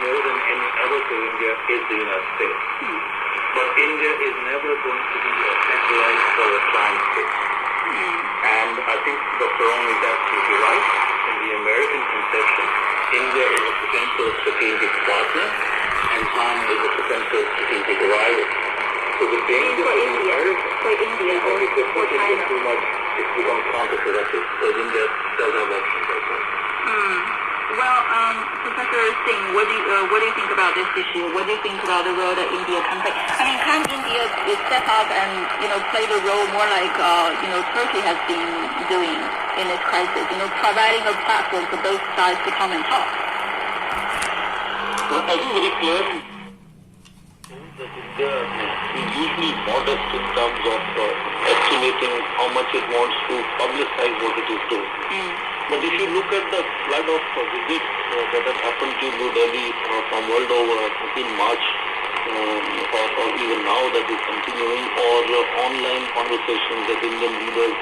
more than any other to India is the United States. But India is never going to be a satellite or a client state. And I think Dr. Ong is absolutely right. In the American conception, India is a potential strategic partner and China is a potential strategic rival. So the danger for India, if for China. too much, it becomes counterproductive. Because India does have options right now. Well, Professor Singh, what do you think about this issue? What do you think about the role that India can play? I mean, can India step up and play the role more like Turkey has been doing in this crisis? Providing a platform for both sides to come and talk. Well, I think very clear that India is usually modest in terms of estimating how much it wants to publicize what it is doing. But if you look at the flood of visits that have happened to New Delhi from world over, I think in March or even now that is continuing, or online conversations that Indian leaders